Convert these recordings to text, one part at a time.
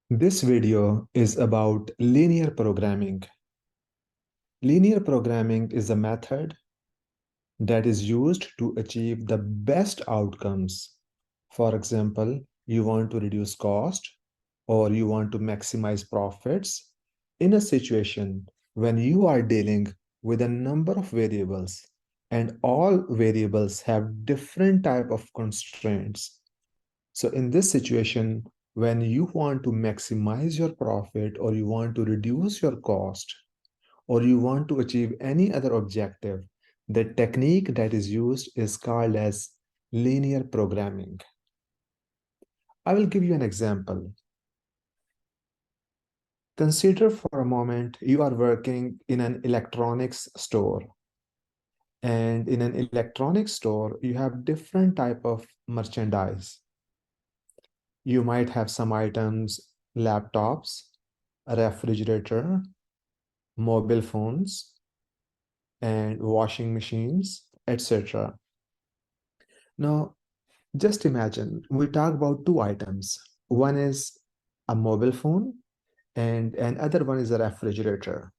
This video is about linear programming. Linear programming is a method that is used to achieve the best outcomes. For example, you want to reduce cost or you want to maximize profits in a situation when you are dealing with a number of variables and all variables have different type of constraints. So in this situation, when you want to maximize your profit or you want to reduce your cost or you want to achieve any other objective, the technique that is used is called as linear programming. I will give you an example. Consider for a moment you are working in an electronics store. And in an electronics store, you have different type of merchandise. You might have some items, laptops, a refrigerator, mobile phones, and washing machines, etc. Now, just imagine we talk about two items. One is a mobile phone and another one is a refrigerator.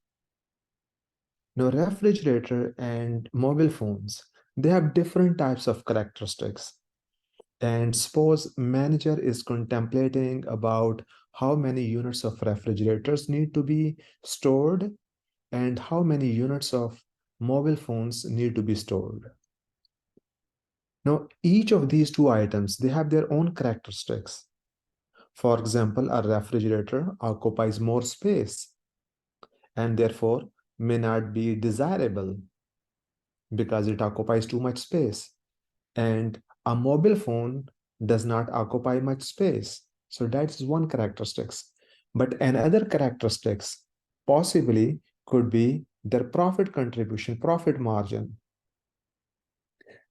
Now, refrigerator and mobile phones, they have different types of characteristics. And suppose manager is contemplating about how many units of refrigerators need to be stored and how many units of mobile phones need to be stored. Now, each of these two items, they have their own characteristics. For example, a refrigerator occupies more space and therefore may not be desirable because it occupies too much space. And a mobile phone does not occupy much space. So that's one characteristics. But another characteristics possibly could be their profit contribution, profit margin.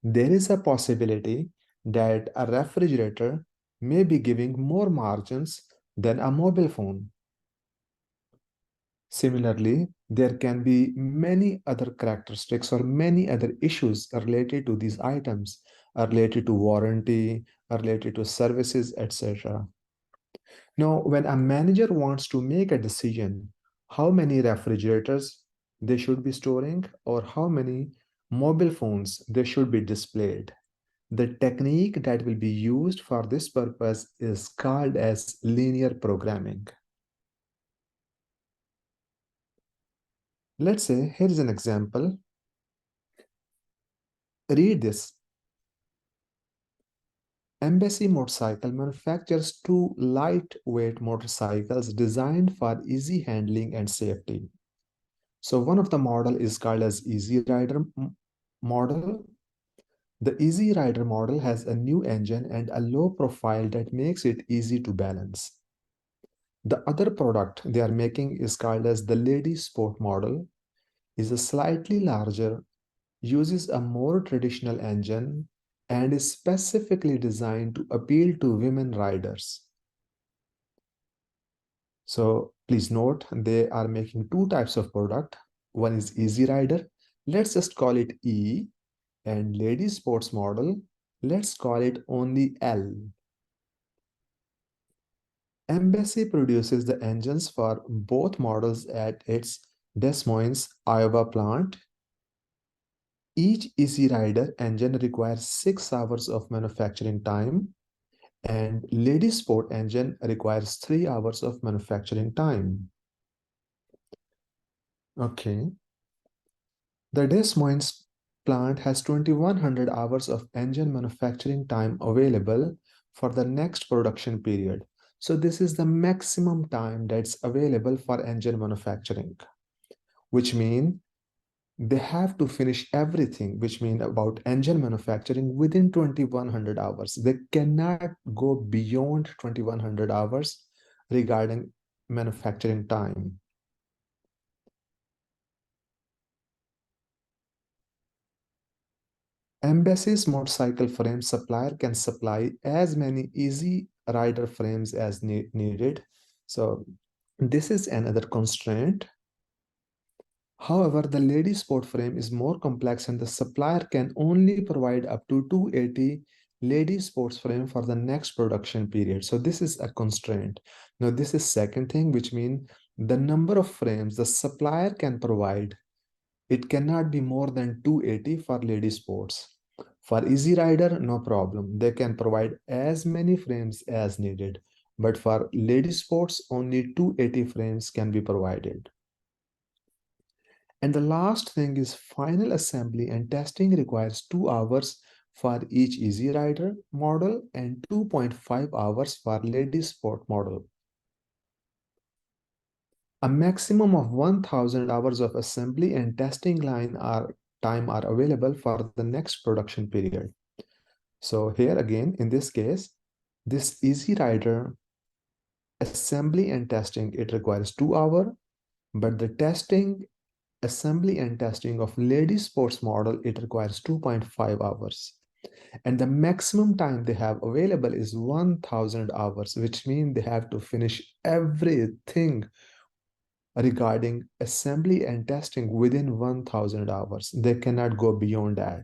There is a possibility that a refrigerator may be giving more margins than a mobile phone. Similarly, there can be many other characteristics or many other issues related to these items, related to warranty, related to services, etc. Now, when a manager wants to make a decision how many refrigerators they should be storing or how many mobile phones they should be displayed, the technique that will be used for this purpose is called as linear programming. Let's say, here is an example. Read this. Embassy Motorcycle manufactures two lightweight motorcycles designed for easy handling and safety. So one of the model is called as Easy Rider model. The Easy Rider model has a new engine and a low profile that makes it easy to balance. The other product they are making is called as the Lady Sport model, is a slightly larger, uses a more traditional engine, and is specifically designed to appeal to women riders. So please note, they are making two types of product. One is Easy Rider. Let's just call it E. And Lady Sports model, let's call it only L. Embassy produces the engines for both models at its Des Moines, Iowa plant. Each Easy Rider engine requires 6 hours of manufacturing time, and Lady Sport engine requires 3 hours of manufacturing time. Okay. The Des Moines plant has 2100 hours of engine manufacturing time available for the next production period. So this is the maximum time that's available for engine manufacturing, which means they have to finish everything, which means about engine manufacturing within 2100 hours. They cannot go beyond 2100 hours regarding manufacturing time. Embassy's motorcycle frame supplier can supply as many Easy Rider frames as needed. So this is another constraint. However, the Lady Sport frame is more complex and the supplier can only provide up to 280 lady sports frame for the next production period. So this is a constraint. Now this is second thing, which means the number of frames the supplier can provide, it cannot be more than 280 for lady sports. For Easy Rider, no problem. They can provide as many frames as needed. But for lady sports, only 280 frames can be provided. And the last thing is final assembly and testing requires 2 hours for each Easy Rider model and 2.5 hours for lady sport model. A maximum of 1,000 hours of assembly and testing time are available for the next production period. So here again, in this case, this Easy Rider assembly and testing, it requires 2 hours, but the assembly and testing of lady sports model, it requires 2.5 hours. And the maximum time they have available is 1,000 hours, which means they have to finish everything regarding assembly and testing within 1,000 hours. They cannot go beyond that.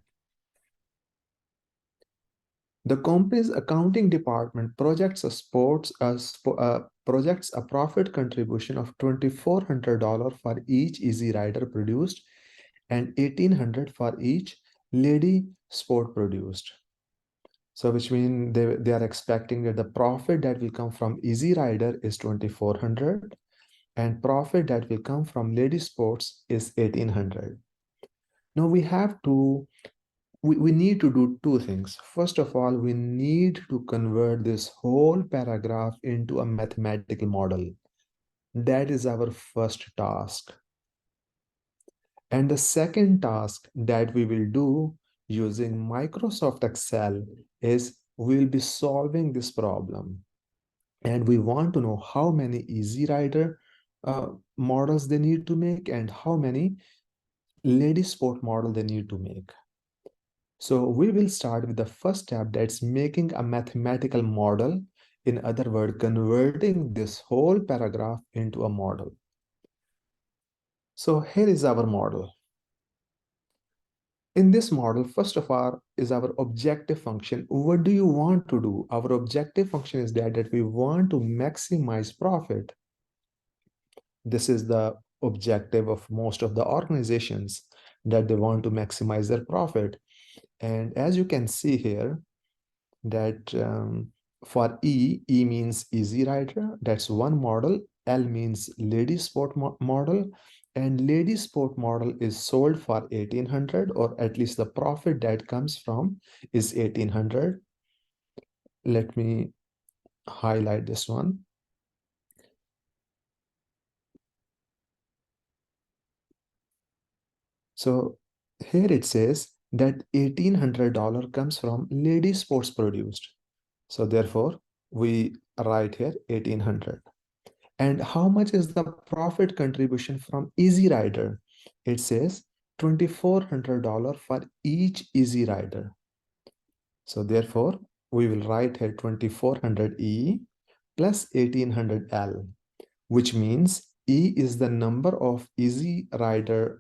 The company's accounting department projects a profit contribution of $2,400 for each Easy Rider produced and $1,800 for each lady sport produced. So which means they are expecting that the profit that will come from Easy Rider is 2,400 and profit that will come from lady sports is 1,800. Now we need to do two things. First of all, we need to convert this whole paragraph into a mathematical model. That is our first task. And the second task that we will do using Microsoft Excel is we'll be solving this problem. And we want to know how many Easy Rider models they need to make and how many lady sport model they need to make. So we will start with the first step, that's making a mathematical model. In other words, converting this whole paragraph into a model. So here is our model. In this model, first of all, is our objective function. What do you want to do? Our objective function is that we want to maximize profit. This is the objective of most of the organizations, that they want to maximize their profit. And as you can see here, that for E means Easy Rider, that's one model. L means lady sport model, and lady sport model is sold for 1,800, or at least the profit that comes from is 1,800. Let me highlight this one. So here it says that $1,800 comes from lady sports produced. So therefore, we write here 1,800. And how much is the profit contribution from Easy Rider? It says $2,400 for each Easy Rider. So therefore, we will write here 2,400 E plus 1,800 L, which means E is the number of Easy Rider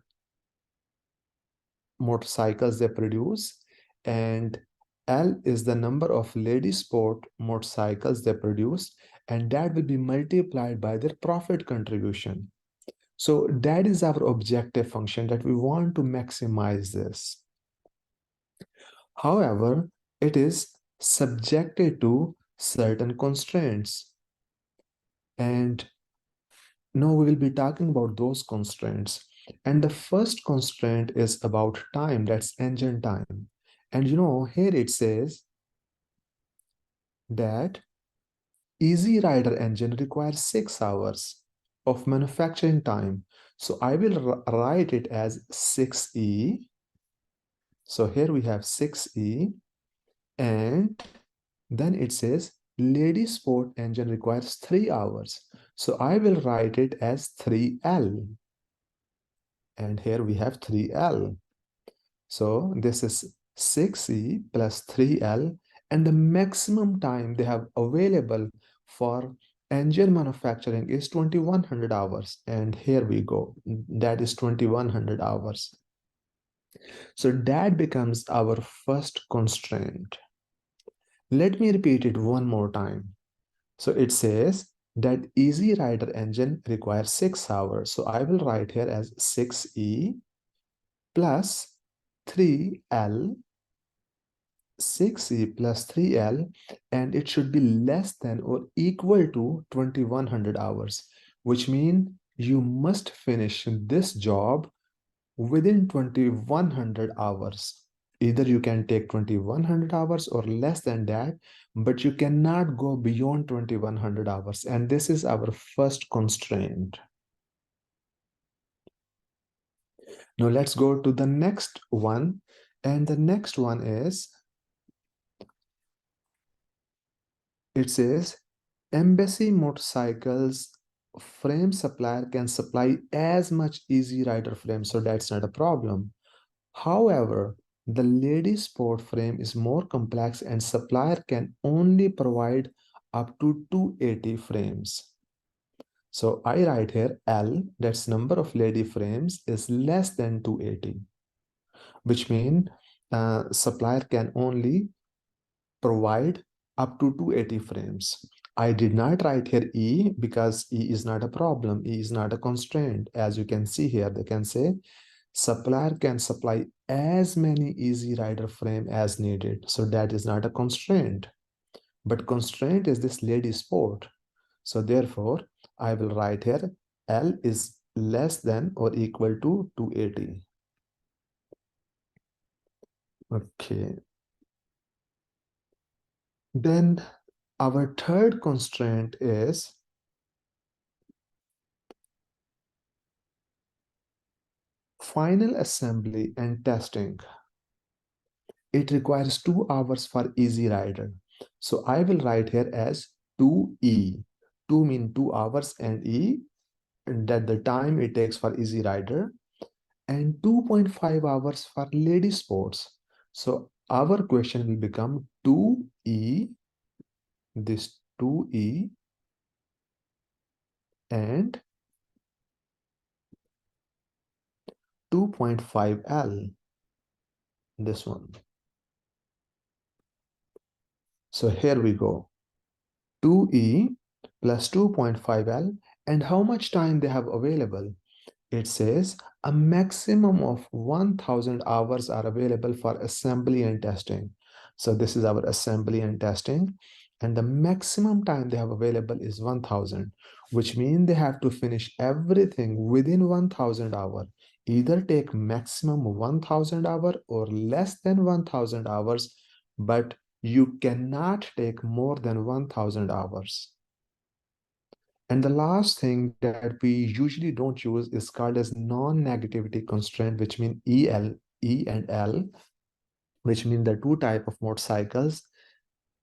motorcycles they produce, and L is the number of lady sport motorcycles they produce, and that will be multiplied by their profit contribution. So that is our objective function, that we want to maximize this. However, it is subjected to certain constraints. And now we will be talking about those constraints. And the first constraint is about time, that's engine time. And here it says that Easy Rider engine requires 6 hours of manufacturing time. So I will write it as 6E. So here we have 6E, and then it says lady sport engine requires 3 hours. So I will write it as 3L. And here we have 3L. So this is 6E plus 3L, and the maximum time they have available for engine manufacturing is 2,100 hours. And here we go, that is 2,100 hours. So that becomes our first constraint. Let me repeat it one more time. So it says that Easy Rider engine requires 6 hours. So I will write here as 6E plus 3L, 6E plus 3L, and it should be less than or equal to 2100 hours, which means you must finish this job within 2100 hours. Either you can take 2100 hours or less than that, but you cannot go beyond 2100 hours. And this is our first constraint. Now let's go to the next one. And the next one is, it says, Embassy Motorcycles frame supplier can supply as much Easy Rider frame, so that's not a problem. However, the lady sport frame is more complex and supplier can only provide up to 280 frames. So I write here L, that's number of lady frames, is less than 280, which means supplier can only provide up to 280 frames. I did not write here E because E is not a problem. E is not a constraint. As you can see here, they can say supplier can supply as many Easy Rider frame as needed. So that is not a constraint. But constraint is this lady sport. So therefore, I will write here L is less than or equal to 280. Okay. Then our third constraint is final assembly and testing. It requires 2 hours for Easy Rider. So I will write here as 2E. 2 mean 2 hours and E, and that the time it takes for Easy Rider, and 2.5 hours for lady sports. So our question will become 2E, this 2E, and 2.5L, this one. So here we go. 2E plus 2.5L, and how much time they have available? It says a maximum of 1000 hours are available for assembly and testing. So this is our assembly and testing. And the maximum time they have available is 1000, which means they have to finish everything within 1000 hour. Either take maximum 1000 hour or less than 1000 hours, but you cannot take more than 1000 hours. And the last thing that we usually don't use is called as non-negativity constraint, which mean EL, E and L, which mean the two type of motorcycles,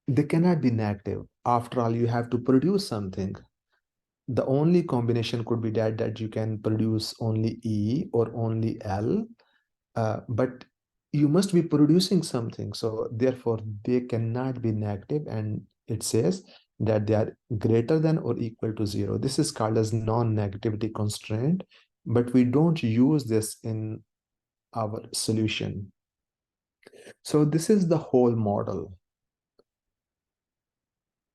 they cannot be negative. After all, you have to produce something. The only combination could be that you can produce only E or only L, but you must be producing something. So therefore, they cannot be negative, and it says that they are greater than or equal to 0. This is called as non-negativity constraint, but we don't use this in our solution. So this is the whole model.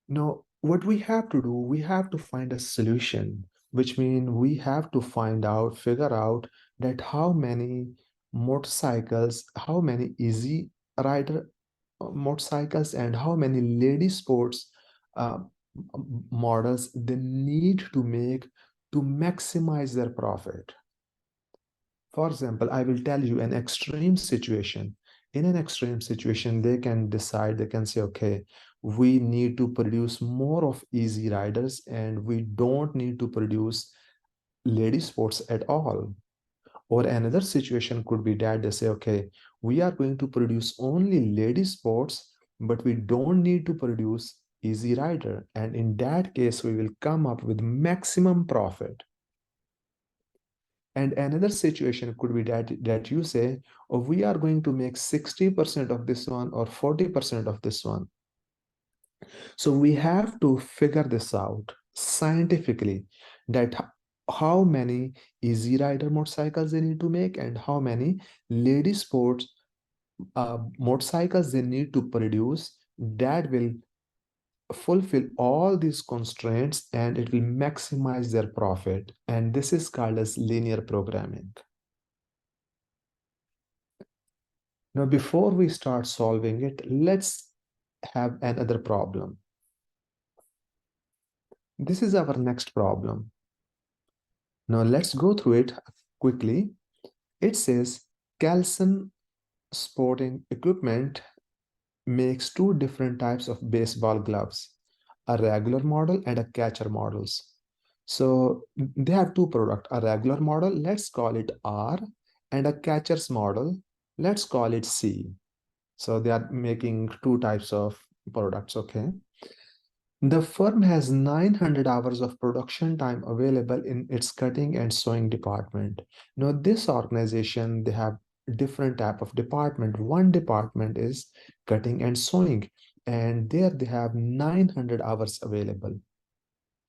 Now, what we have to do, we have to find a solution, which means we have to figure out that how many motorcycles, how many Easy Rider motorcycles, and how many lady sports uh, models they need to make to maximize their profit. For example, I will tell you an extreme situation. In an extreme situation, they can decide, they can say, okay, we need to produce more of Easy Riders and we don't need to produce lady sports at all. Or another situation could be that they say, okay, we are going to produce only lady sports, but we don't need to produce Easy Rider. And in that case, we will come up with maximum profit. And another situation could be that you say, oh, we are going to make 60% of this one or 40% of this one. So we have to figure this out scientifically, that how many Easy Rider motorcycles they need to make and how many lady sports motorcycles they need to produce that will fulfill all these constraints and it will maximize their profit. And this is called as linear programming. Now, before we start solving it, let's have another problem. This is our next problem. Now, let's go through it quickly. It says Carlson Sporting Equipment makes two different types of baseball gloves, a regular model and a catcher models. So they have two products, a regular model, let's call it R, and a catcher's model, let's call it C. So they are making two types of products, okay? The firm has 900 hours of production time available in its cutting and sewing department. Now, this organization, they have different type of department. One department is cutting and sewing, and there they have 900 hours available,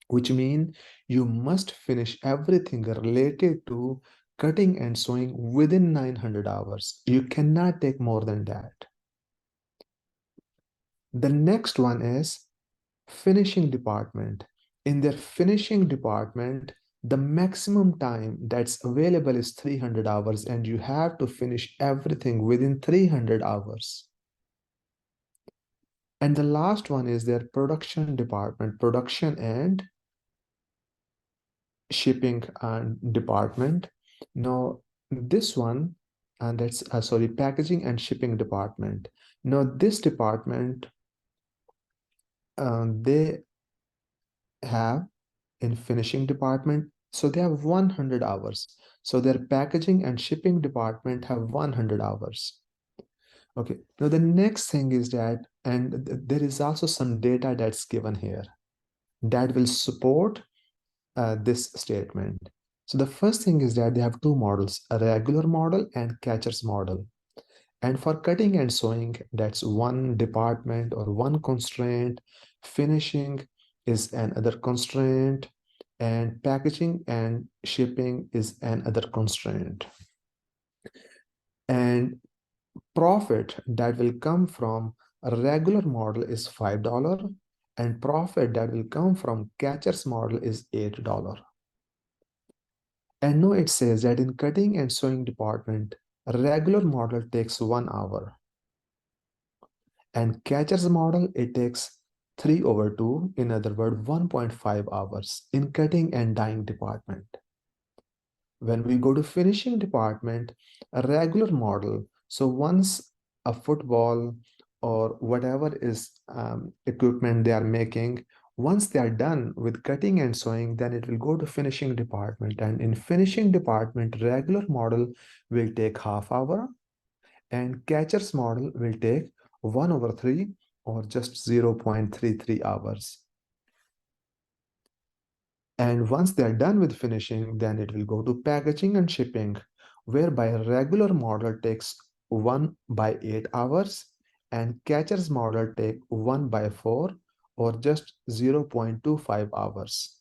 which means you must finish everything related to cutting and sewing within 900 hours. You cannot take more than that. The next one is finishing department. In their finishing department, the maximum time that's available is 300 hours, and you have to finish everything within 300 hours. And the last one is their production department, production and shipping and department. Now, this one, and that's sorry, packaging and shipping department. Now, this department, they have in finishing department, so they have 100 hours. So their packaging and shipping department have 100 hours. Okay, now the next thing is that, and there is also some data that's given here that will support this statement. So the first thing is that they have two models, a regular model and catcher's model. And for cutting and sewing, that's one department or one constraint. Finishing is another constraint, and packaging and shipping is another constraint. And profit that will come from a regular model is $5, and profit that will come from catcher's model is $8. And now it says that in cutting and sewing department, a regular model takes 1 hour. And catcher's model, it takes 3 over 2, in other words, 1.5 hours in cutting and dyeing department. When we go to finishing department, a regular model, so once a football or whatever is equipment they are making, once they are done with cutting and sewing, then it will go to finishing department. And in finishing department, regular model will take half hour and catcher's model will take 1 over 3 or just 0.33 hours. And once they're done with finishing, then it will go to packaging and shipping, whereby a regular model takes 1 by 8 hours and catcher's model take 1 by 4 or just 0.25 hours.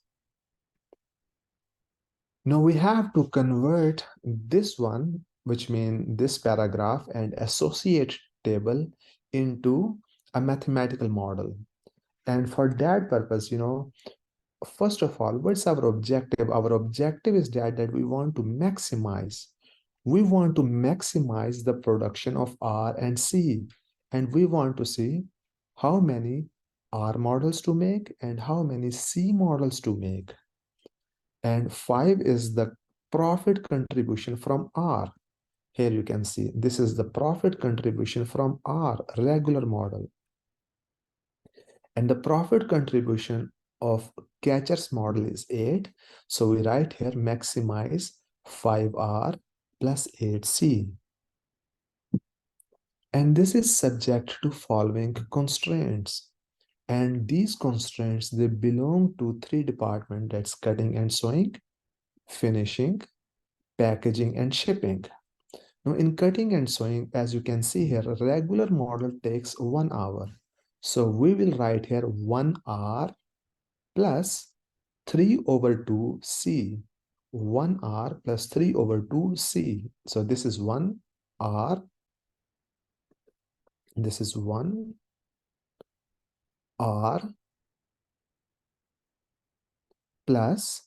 Now we have to convert this one, which means this paragraph and associate table, into a mathematical model. And for that purpose, first of all, what's our objective? Our objective is that we want to maximize. We want to maximize the production of R and C. And we want to see how many R models to make and how many C models to make. And 5 is the profit contribution from R. Here you can see this is the profit contribution from R, regular model. And the profit contribution of catcher's model is 8. So we write here maximize 5R plus 8C. And this is subject to following constraints. And these constraints, they belong to 3 departments, that's cutting and sewing, finishing, packaging, and shipping. Now in cutting and sewing, as you can see here, a regular model takes 1 hour. So we will write here 1 hour plus 3 over 2 C. 1 R plus 3 over 2 C. So this is 1 R. This is 1 R plus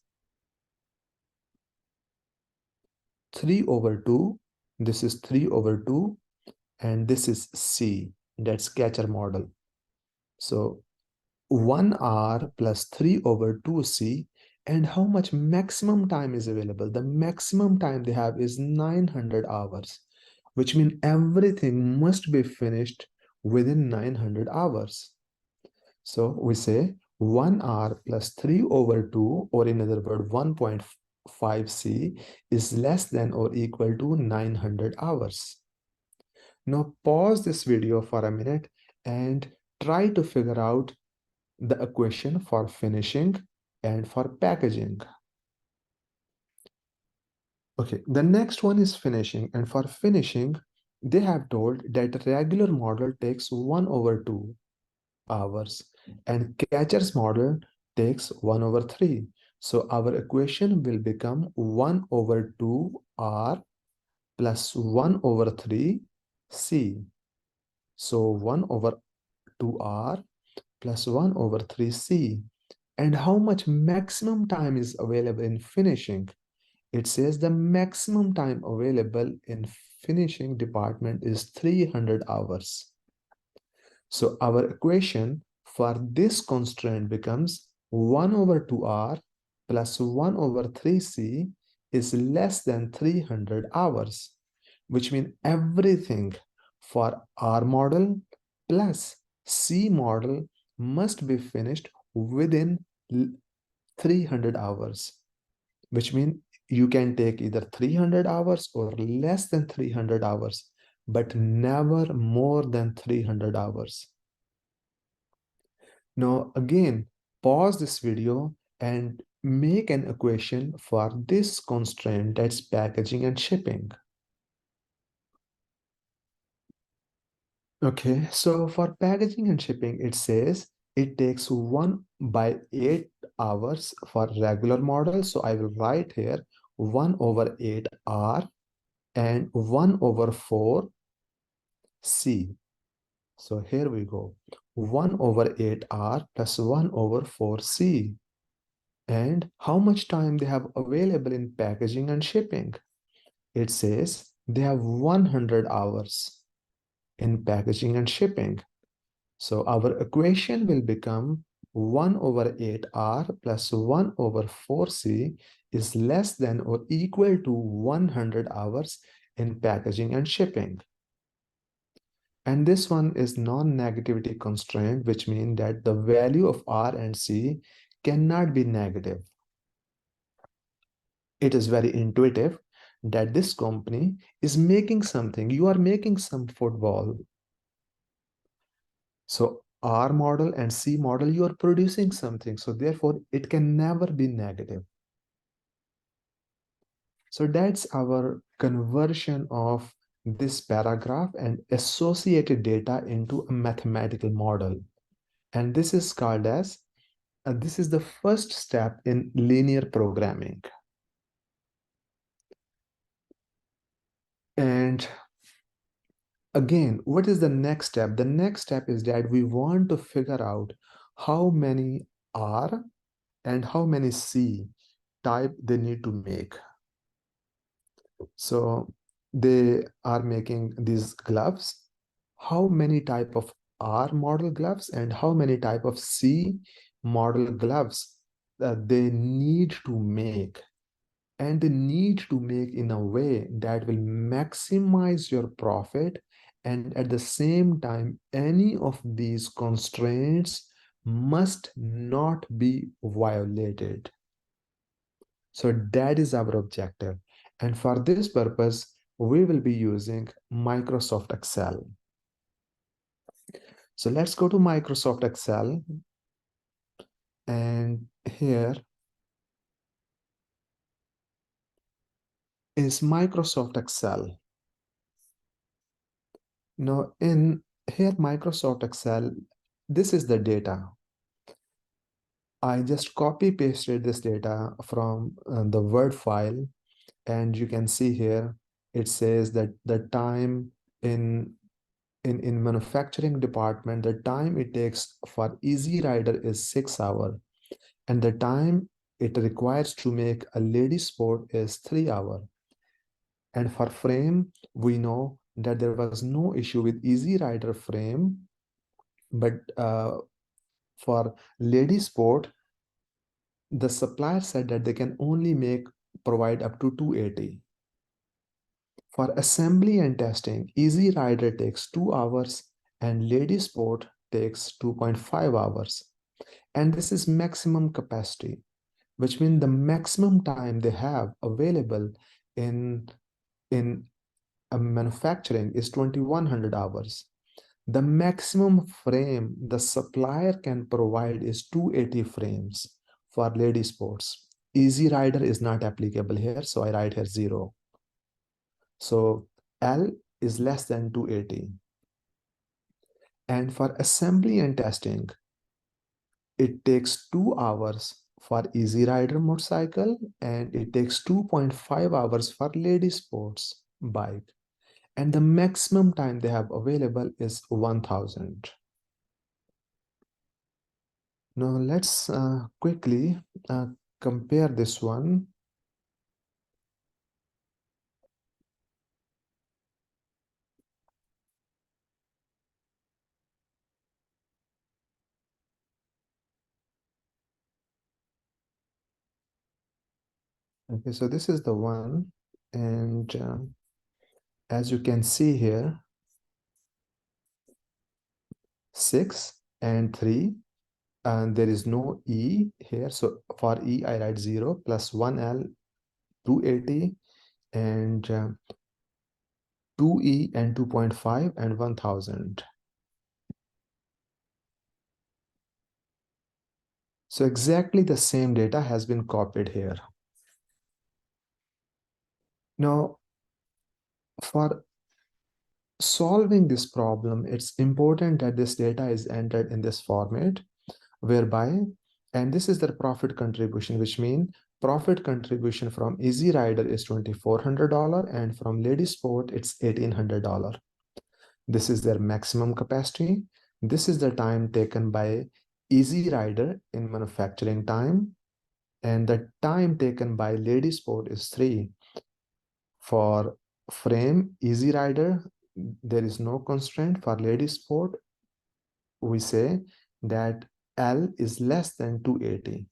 3 over 2. This is 3 over 2, and this is C. That's Catcher model. So 1R plus 3 over 2C. And how much maximum time is available? The maximum time they have is 900 hours, which means everything must be finished within 900 hours. So we say 1R plus 3 over 2, or in other words, 1.5C is less than or equal to 900 hours. Now pause this video for a minute and try to figure out the equation for finishing and for packaging. Okay, the next one is finishing, and for finishing, they have told that regular model takes 1 over 2 hours and Catcher's model takes 1 over 3. So our equation will become 1 over 2R plus 1 over 3C. So 1 over 2R plus 1 over 3C. And how much maximum time is available in finishing? It says the maximum time available in finishing department is 300 hours. So our equation for this constraint becomes 1 over 2R plus 1 over 3C is less than 300 hours, which means everything for R model plus C model must be finished within 300 hours, which means you can take either 300 hours or less than 300 hours, but never more than 300 hours. Now, again, pause this video and make an equation for this constraint, that's packaging and shipping. Okay, so for packaging and shipping, it says it takes 1 by 8 hours for regular model. So I will write here 1 over 8 R and 1 over 4 C. So here we go. 1 over 8 R plus 1 over 4 C. And how much time they have available in packaging and shipping? It says they have 100 hours in packaging and shipping. So our equation will become 1 over 8R plus 1 over 4C is less than or equal to 100 hours in packaging and shipping. And this one is non-negativity constraint, which means that the value of R and C cannot be negative. It is very intuitive that this company is making something. You are making some football. So R model and C model, you are producing something. So therefore, it can never be negative. So that's our conversion of this paragraph and associated data into a mathematical model. And this is called as, this is the first step in linear programming. And again, what is the next step? The next step is that we want to figure out how many R and how many C type they need to make. So they are making these gloves. How many type of R model gloves and how many type of C model gloves that they need to make? And they need to make in a way that will maximize your profit, and at the same time any of these constraints must not be violated. So that is our objective, and for this purpose we will be using Microsoft Excel. So let's go to Microsoft Excel, and here is Microsoft Excel. Now in here Microsoft Excel, this is the data. I just copy pasted this data from the Word file, and you can see here it says that the time in in manufacturing department, the time it takes for Easy Rider is 6 hours, and the time it requires to make a lady sport is 3 hours. And for frame, we know that there was no issue with Easy Rider frame, but for lady sport, the supplier said that they can only provide up to 280. For assembly and testing, Easy Rider takes 2 hours and Lady Sport takes 2.5 hours. And this is maximum capacity, which means the maximum time they have available in, in manufacturing is 2100 hours. The maximum frame the supplier can provide is 280 frames for Lady Sports. Easy Rider is not applicable here, so I write here 0. So L is less than 280. And for assembly and testing, it takes 2 hours for Easy Rider motorcycle and it takes 2.5 hours for Lady Sports bike. And the maximum time they have available is 1000. Now let's quickly compare this one. Okay, so this is the one, and as you can see here, 6 and 3, and there is no E here. So for E, I write 0 plus 1L, 280, and 2E and 2.5 and 1000. So exactly the same data has been copied here. Now, for solving this problem, it's important that this data is entered in this format, whereby, and this is the profit contribution, which means profit contribution from Easy Rider is $2,400 and from Lady Sport it's $1,800. This is their maximum capacity. This is the time taken by Easy Rider in manufacturing time, and the time taken by Lady Sport is 3. For frame Easy Rider, there is no constraint. For Lady Sport, we say that L is less than 280.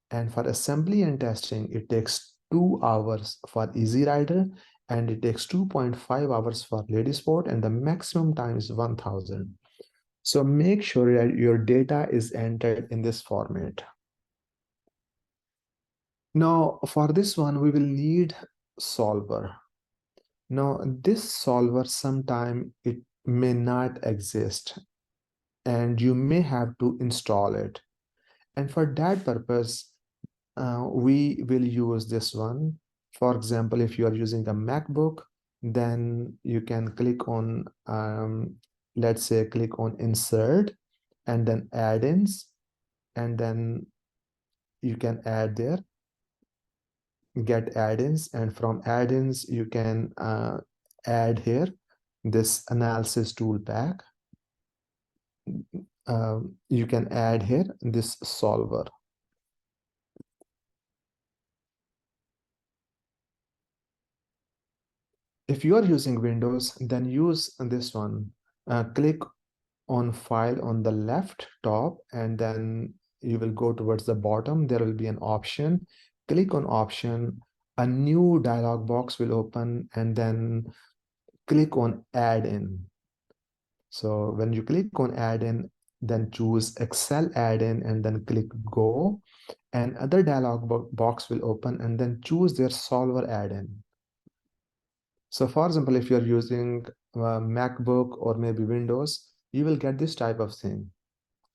And for assembly and testing, it takes 2 hours for Easy Rider and it takes 2.5 hours for Lady Sport, and the maximum time is 1000. So make sure that your data is entered in this format. Now, for this one, we will need solver. Now, this solver sometime it may not exist and you may have to install it. And for that purpose, we will use this one. For example, if you are using a MacBook, then you can click on, let's say, click on Insert and then Add-ins, and then you can add there, get add-ins, and from add-ins, you can add here this analysis tool pack. You can add here this solver. If you are using Windows, then use this one. Click on File on the left top, and then you will go towards the bottom. There will be an option. Click on Option. A new dialog box will open, and then click on Add-in. So when you click on Add-in, then choose Excel add-in and then click Go. And other dialog box will open, and then choose their solver add-in. So for example, if you're using MacBook or maybe Windows, you will get this type of thing.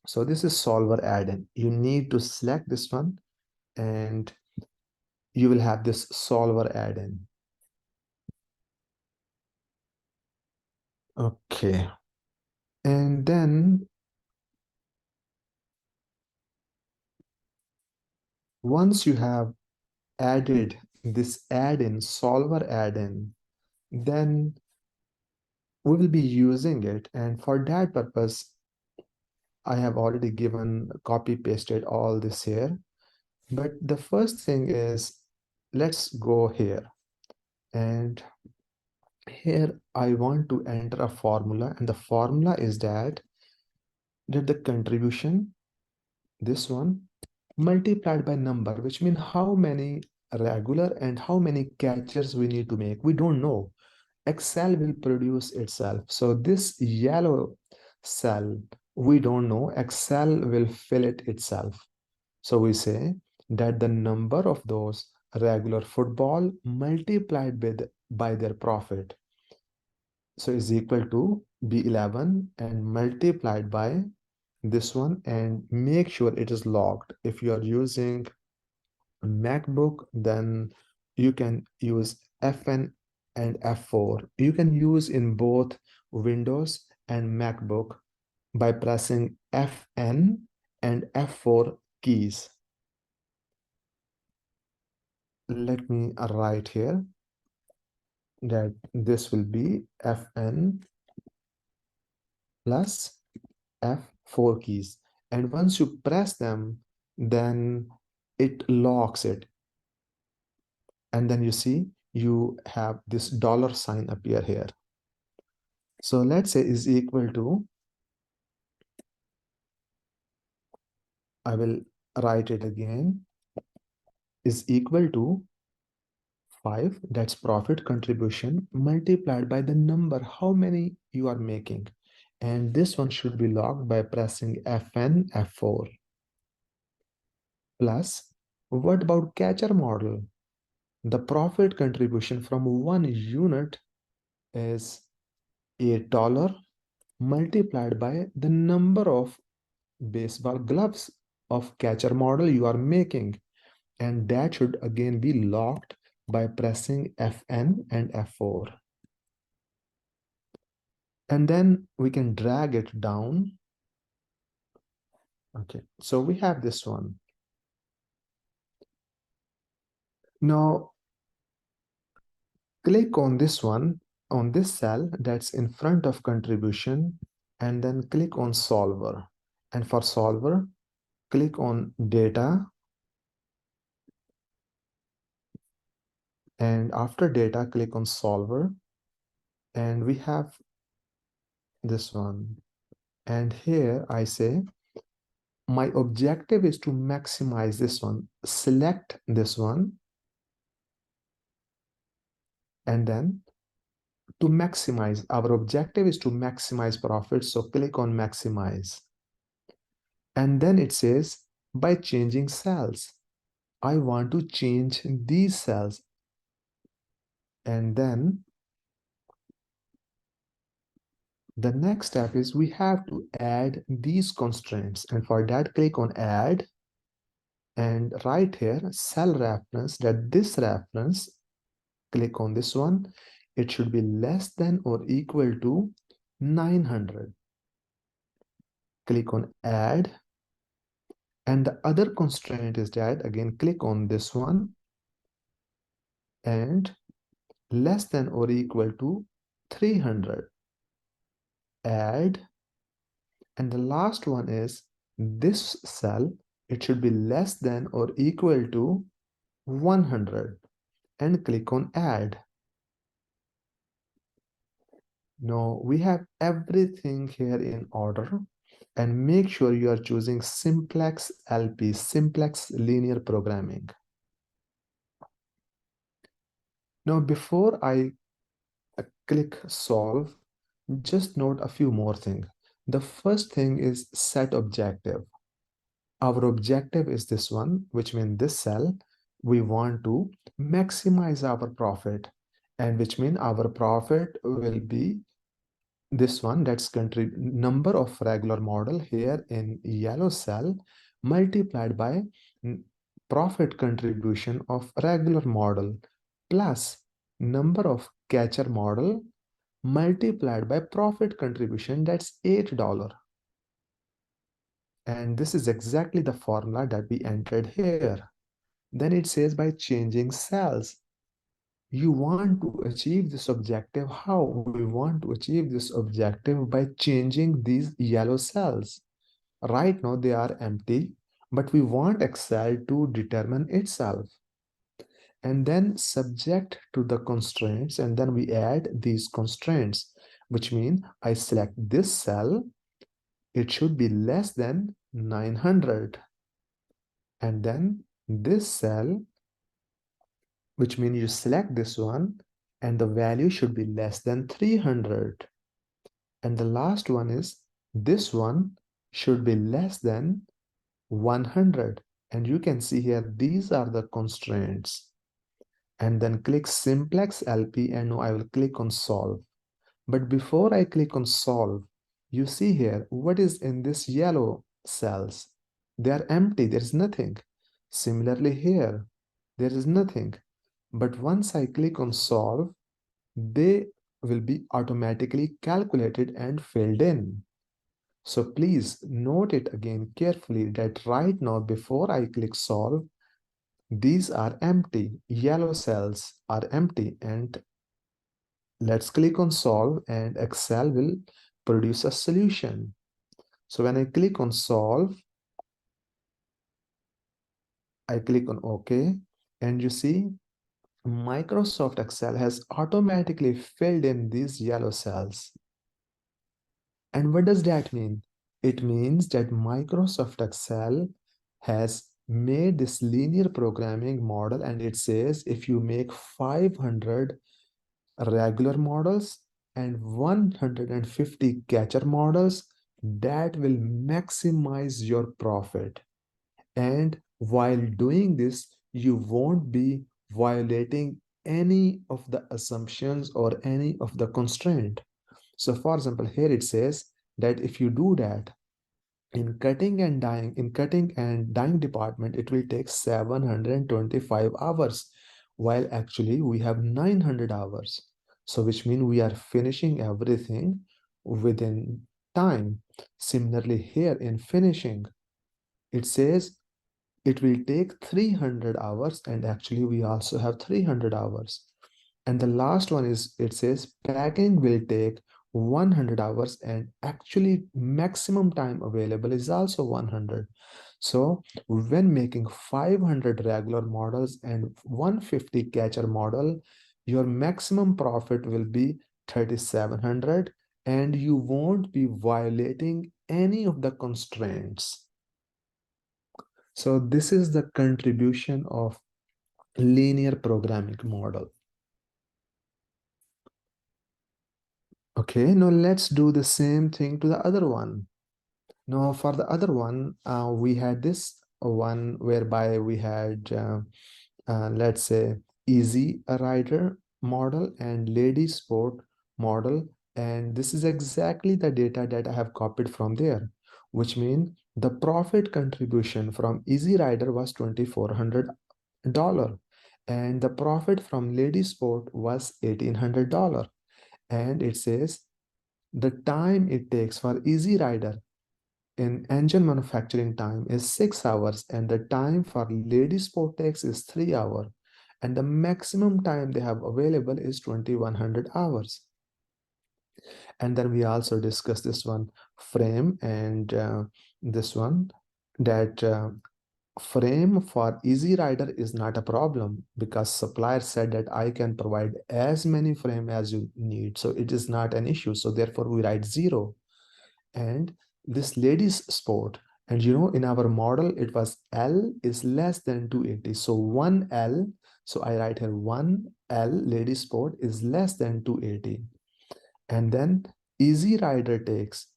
So this is solver add-in. You need to select this one and you will have this solver add-in. Okay. And then once you have added this add-in, solver add-in, then we will be using it, and for that purpose, I have already given copy pasted all this here. But the first thing is, let's go here, and here I want to enter a formula, and the formula is that the contribution, this one, multiplied by number, which means how many regular and how many catchers we need to make. We don't know. Excel will produce itself. So this yellow cell, we don't know. Excel will fill it itself. So we say that the number of those regular football multiplied by their profit, so is equal to B11 and multiplied by this one, and make sure it is logged. If you are using MacBook, then you can use Fn and F4. You can use in both Windows and MacBook by pressing Fn and F4 keys. Let me write here that this will be Fn plus F4 keys. And once you press them, then it locks it. And then you see you have this dollar sign appear here. So let's say is equal to, I will write it again, is equal to 5, that's profit contribution, multiplied by the number, how many you are making. And this one should be logged by pressing Fn, F4. Plus, what about catcher model? The profit contribution from 1 unit is $8 multiplied by the number of baseball gloves of catcher model you are making. And that should again be locked by pressing Fn and F4. And then we can drag it down. Okay, so we have this one. Now, click on this one, on this cell that's in front of contribution, and then click on solver. And for solver, click on data. And after data, click on solver. And we have this one. And here I say, my objective is to maximize this one. Select this one. And then to maximize, our objective is to maximize profit. So click on maximize. And then it says, by changing cells, I want to change these cells. And then the next step is we have to add these constraints. And for that, click on add. And right here, cell reference, that this reference, click on this one. It should be less than or equal to 900. Click on add. And the other constraint is that, again, click on this one. And less than or equal to 300. Add. And the last one is this cell, it should be less than or equal to 100. And click on add. Now we have everything here in order, and make sure you are choosing simplex LP, simplex linear programming. Now before I click solve, just note a few more things. The first thing is set objective. Our objective is this one, which means this cell, we want to maximize our profit, and which means our profit will be this one, that's number of regular model here in yellow cell multiplied by profit contribution of regular model plus number of catcher model multiplied by profit contribution, that's $8. And this is exactly the formula that we entered here. Then it says by changing cells. You want to achieve this objective. How? We want to achieve this objective by changing these yellow cells. Right now they are empty, but we want Excel to determine itself. And then subject to the constraints, and then we add these constraints, which mean I select this cell, it should be less than 900. And then this cell, which means you select this one, and the value should be less than 300. And the last one is this one should be less than 100. And you can see here, these are the constraints. And then click Simplex LP, and now I will click on solve. But before I click on solve, you see here, what is in this yellow cells? They are empty, there is nothing. Similarly here, there is nothing. But once I click on solve, they will be automatically calculated and filled in. So please note it again carefully that right now, before I click solve, these are empty, yellow cells are empty, and let's click on solve and Excel will produce a solution. So when I click on solve, I click on OK, and you see Microsoft Excel has automatically filled in these yellow cells. And what does that mean? It means that Microsoft Excel has made this linear programming model, and it says if you make 500 regular models and 150 catcher models, that will maximize your profit. And while doing this, you won't be violating any of the assumptions or any of the constraint. So for example, here it says that if you do that, in cutting and dyeing department, it will take 725 hours, while actually we have 900 hours. So which means we are finishing everything within time. Similarly, here in finishing, it says it will take 300 hours, and actually we also have 300 hours. And the last one is, it says packing will take 100 hours, and actually maximum time available is also 100. So when making 500 regular models and 150 catcher model, your maximum profit will be 3700, and you won't be violating any of the constraints. So this is the contribution of linear programming model. Okay, now let's do the same thing to the other one. Now for the other one, we had this one whereby we had, let's say, easy rider model and lady sport model. And this is exactly the data that I have copied from there, which means the profit contribution from easy rider was $2,400, and the profit from lady sport was $1,800. And it says the time it takes for easy rider in engine manufacturing time is 6 hours, and the time for lady sport takes is 3 hours, and the maximum time they have available is 2100 hours. And then we also discussed this one frame, and this one that frame for easy rider is not a problem, because supplier said that I can provide as many frame as you need, so it is not an issue, so therefore we write 0. And this ladies sport, and in our model it was L is less than 280, so 1L, so I write here 1L ladies sport is less than 280. And then easy rider takes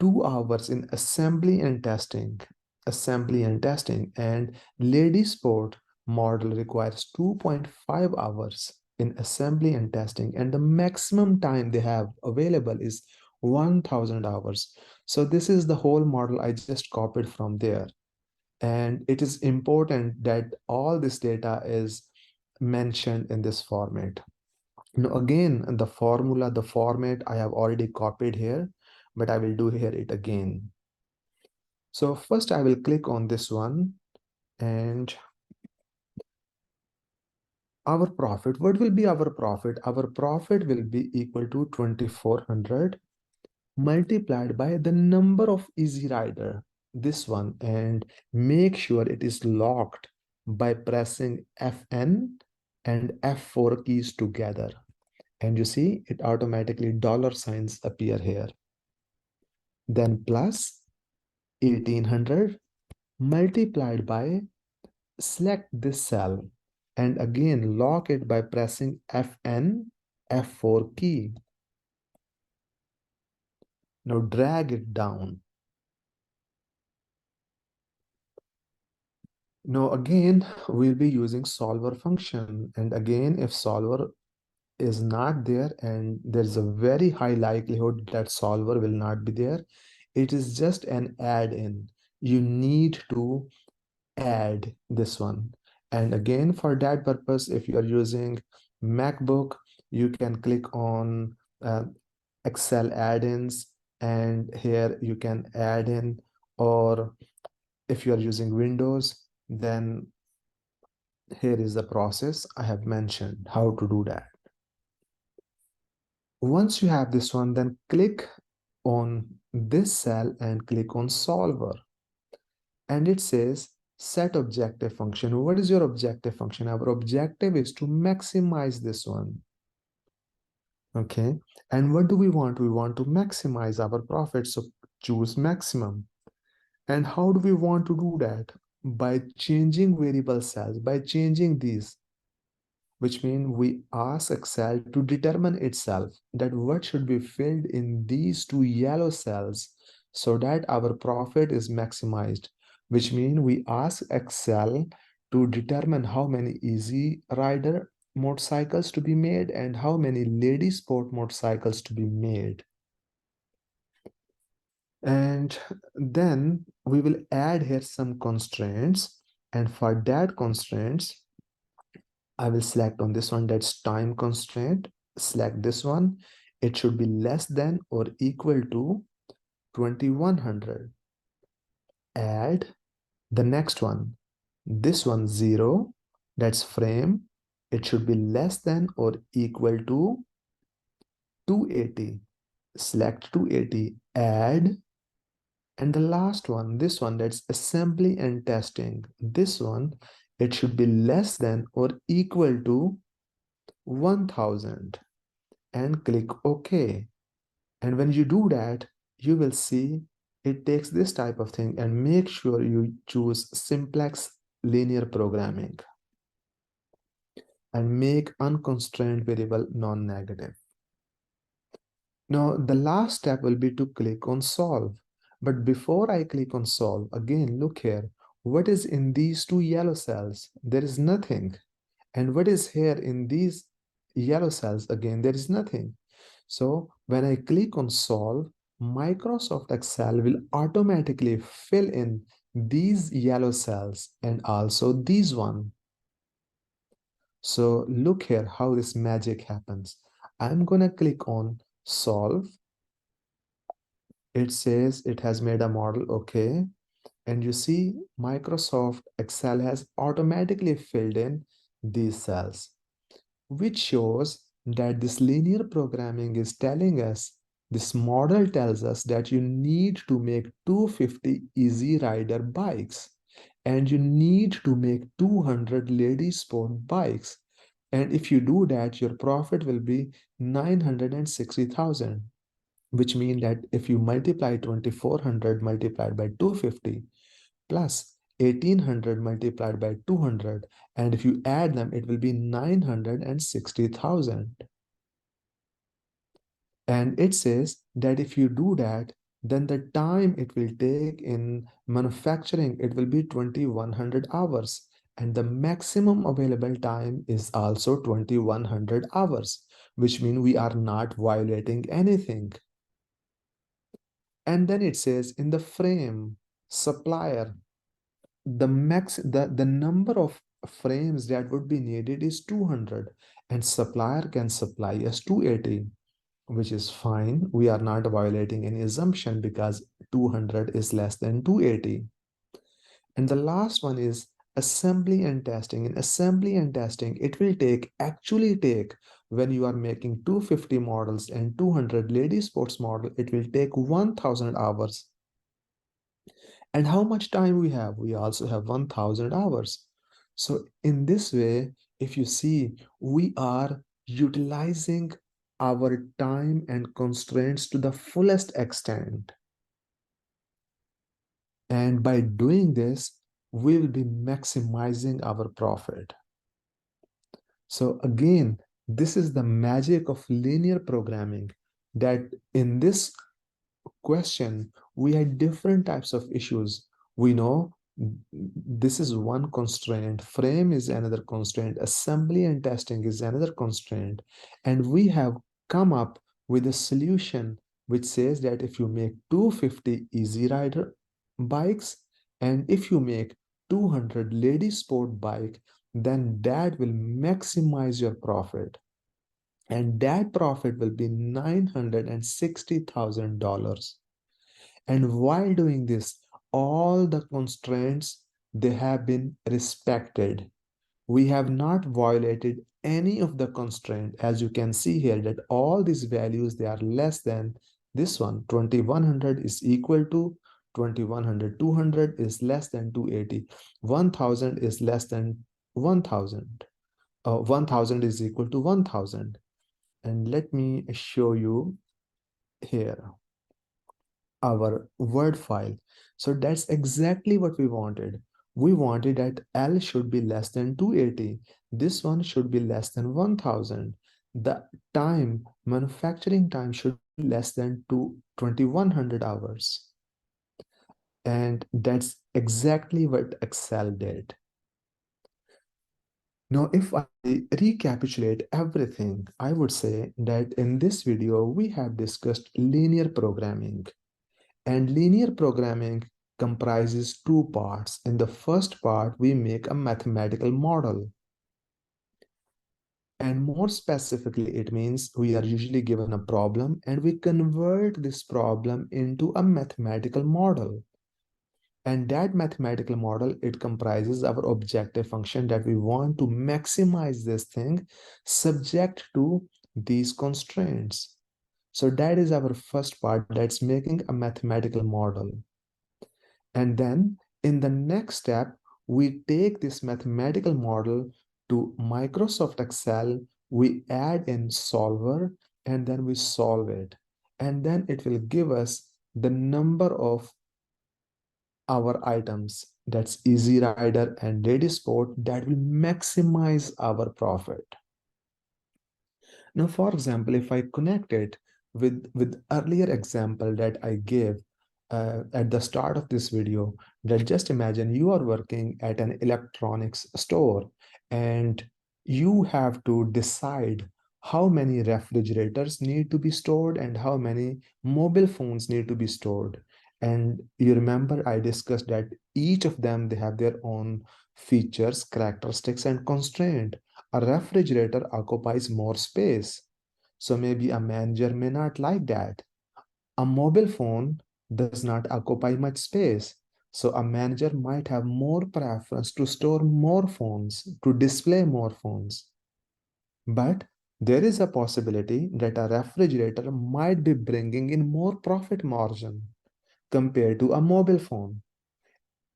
2 hours in assembly and testing, and lady sport model requires 2.5 hours in assembly and testing, and the maximum time they have available is 1000 hours. So this is the whole model I just copied from there, and it is important that all this data is mentioned in this format. Now again, the formula, the format I have already copied here, but I will do here it again. So first I will click on this one, and our profit, what will be our profit? Our profit will be equal to 2400 multiplied by the number of easy rider, this one, and make sure it is locked by pressing Fn and F4 keys together. And you see it automatically dollar signs appear here. Then plus 1800 multiplied by, select this cell and again lock it by pressing Fn F4 key. Now drag it down. Now again, we'll be using solver function. And again, if solver is not there, and there's a very high likelihood that solver will not be there, it is just an add-in. You need to add this one. And again, for that purpose, if you are using MacBook, you can click on Excel add-ins, and here you can add in, or if you are using Windows, then here is the process I have mentioned how to do that. Once you have this one, then click on this cell and click on solver. And it says set objective function. What is your objective function? Our objective is to maximize this one. Okay. And what do we want? We want to maximize our profit. So choose maximum. And how do we want to do that? By changing variable cells, by changing these, which means we ask Excel to determine itself that what should be filled in these two yellow cells so that our profit is maximized, which means we ask Excel to determine how many easy rider motorcycles to be made and how many lady sport motorcycles to be made. And then we will add here some constraints, and for that constraints, I will select on this one, that's time constraint. Select this one. It should be less than or equal to 2100. Add the next one. This one 0, that's frame. It should be less than or equal to 280. Select 280. Add. And the last one, this one, that's assembly and testing. This one, it should be less than or equal to 1000, and click OK. And when you do that, you will see it takes this type of thing, and make sure you choose simplex linear programming and make unconstrained variable non-negative. Now, the last step will be to click on solve. But before I click on solve, again, look here. What is in these two yellow cells? There is nothing. And what is here in these yellow cells? Again, there is nothing. So when I click on solve, Microsoft Excel will automatically fill in these yellow cells and also these one. So look here how this magic happens. I'm gonna click on solve. It says it has made a model, okay. And you see Microsoft Excel has automatically filled in these cells, which shows that this linear programming is telling us, this model tells us that you need to make 250 easy rider bikes and you need to make 200 lady sport bikes. And if you do that, your profit will be 960,000, which means that if you multiply 2400 multiplied by 250 plus 1800 multiplied by 200, and if you add them, it will be 960,000. And it says that if you do that, then the time it will take in manufacturing, it will be 2100 hours. And the maximum available time is also 2100 hours, which means we are not violating anything. And then it says in the frame supplier, the number of frames that would be needed is 200, and supplier can supply us 280, which is fine. We are not violating any assumption because 200 is less than 280. And the last one is assembly and testing. In assembly and testing, it will actually take, when you are making 250 models and 200 lady sports model, it will take 1000 hours. And how much time we have? We also have 1000 hours. So in this way, if you see, we are utilizing our time and constraints to the fullest extent. And by doing this, we will be maximizing our profit. So again, this is the magic of linear programming, that in this question, we had different types of issues. We know this is one constraint, frame is another constraint, assembly and testing is another constraint. And we have come up with a solution which says that if you make 250 Easy Rider bikes, and if you make 200 lady sport bike, then that will maximize your profit. And that profit will be $960,000. And while doing this, all the constraints, they have been respected. We have not violated any of the constraint. As you can see here, that all these values, they are less than this one. 2100 is equal to 2100. 200 is less than 280. 1000 is less than 1000. 1000 is equal to 1000. And let me show you here our word file. So that's exactly what we wanted. We wanted that L should be less than 280. This one should be less than 1000. The time, manufacturing time should be less than 2100 hours. And that's exactly what Excel did. Now, if I recapitulate everything, I would say that in this video, we have discussed linear programming. And linear programming comprises two parts. In the first part, we make a mathematical model. And more specifically, it means we are usually given a problem and we convert this problem into a mathematical model. And that mathematical model, it comprises our objective function that we want to maximize this thing subject to these constraints. So that is our first part, that's making a mathematical model. And then in the next step, we take this mathematical model to Microsoft Excel, we add in solver, and then we solve it. And then it will give us the number of our items, that's Easy Rider and Lady Sport, that will maximize our profit. Now, for example, if I connect it with earlier example that I gave at the start of this video, that just imagine you are working at an electronics store and you have to decide how many refrigerators need to be stored and how many mobile phones need to be stored. And you remember I discussed that each of them, they have their own features, characteristics, and constraint. A refrigerator occupies more space. So maybe a manager may not like that. A mobile phone does not occupy much space. So a manager might have more preference to store more phones, to display more phones. But there is a possibility that a refrigerator might be bringing in more profit margin compared to a mobile phone.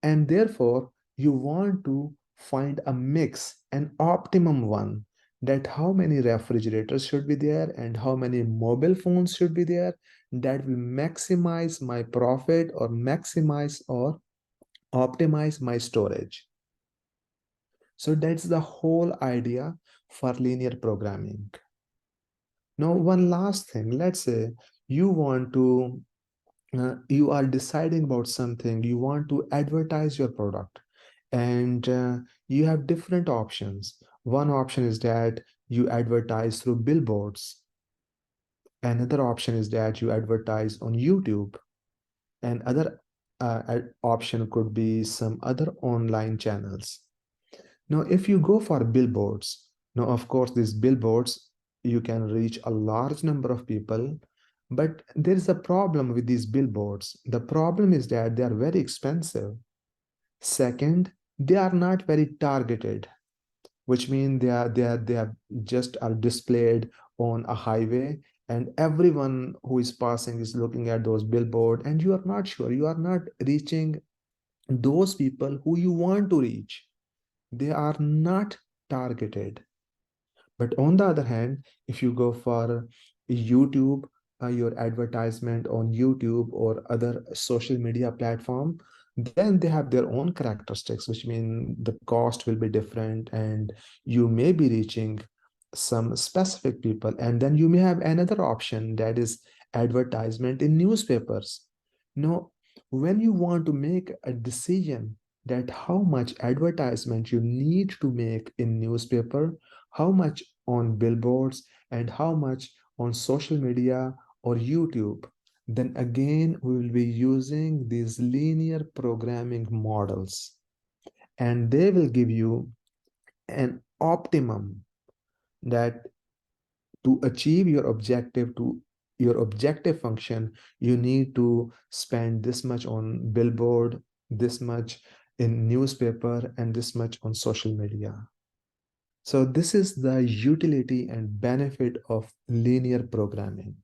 And therefore, you want to find a mix, an optimum one, that how many refrigerators should be there and how many mobile phones should be there, that will maximize my profit or maximize or optimize my storage. So that's the whole idea for linear programming. Now, one last thing, let's say you want to you are deciding about something, you want to advertise your product, and you have different options. One option is that you advertise through billboards. Another option is that you advertise on YouTube. And other option could be some other online channels. Now, if you go for billboards, now of course these billboards, you can reach a large number of people, but there is a problem with these billboards. The problem is that they are very expensive. Second, they are not very targeted, which means they are just are displayed on a highway, and everyone who is passing is looking at those billboard, and you are not sure, you are not reaching those people who you want to reach. They are not targeted. But on the other hand, if you go for YouTube, your advertisement on YouTube or other social media platform, then they have their own characteristics, which mean the cost will be different, and you may be reaching some specific people. And then you may have another option, that is advertisement in newspapers. Now, when you want to make a decision that how much advertisement you need to make in newspaper, how much on billboards, and how much on social media or YouTube, then again we will be using these linear programming models, and they will give you an optimum, that to achieve your objective function, you need to spend this much on billboard, this much in newspaper, and this much on social media. So this is the utility and benefit of linear programming.